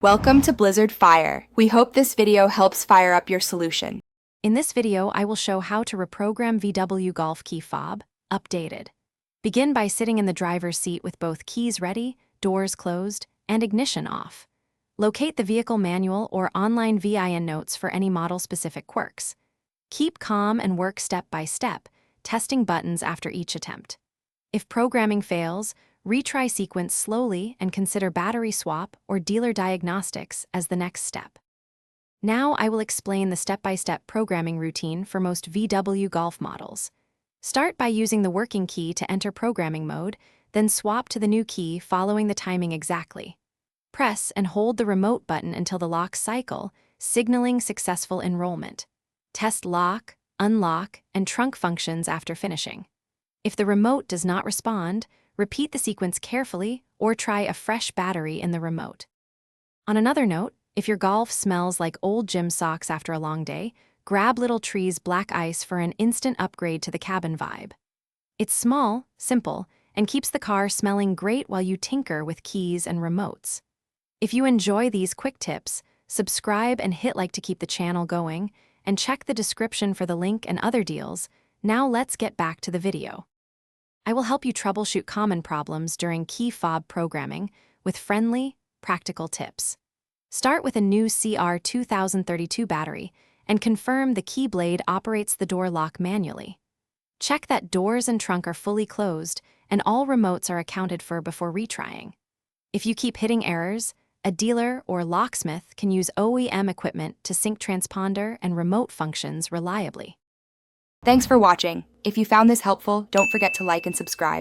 Welcome to Blizzard Fire. We hope this video helps fire up your solution. In this video, I will show how to reprogram VW Golf key fob, updated. Begin by sitting in the driver's seat with both keys ready, doors closed, and ignition off. Locate the vehicle manual or online VIN notes for any model-specific quirks. Keep calm and work step by step, testing buttons after each attempt. If programming fails, retry sequence slowly and consider battery swap or dealer diagnostics as the next step. Now I will explain the step-by-step programming routine for most VW Golf models. Start by using the working key to enter programming mode, then swap to the new key following the timing exactly. Press and hold the remote button until the lock cycle, signaling successful enrollment. Test lock, unlock, and trunk functions after finishing. If the remote does not respond, repeat the sequence carefully or try a fresh battery in the remote. On another note, if your Golf smells like old gym socks after a long day, grab Little Tree's black ice for an instant upgrade to the cabin vibe. It's small, simple, and keeps the car smelling great while you tinker with keys and remotes. If you enjoy these quick tips, subscribe and hit like to keep the channel going, and check the description for the link and other deals. Now let's get back to the video. I will help you troubleshoot common problems during key fob programming with friendly, practical tips. Start with a new CR2032 battery and confirm the key blade operates the door lock manually. Check that doors and trunk are fully closed and all remotes are accounted for before retrying. If you keep hitting errors, a dealer or locksmith can use OEM equipment to sync transponder and remote functions reliably. Thanks for watching. If you found this helpful, don't forget to like and subscribe.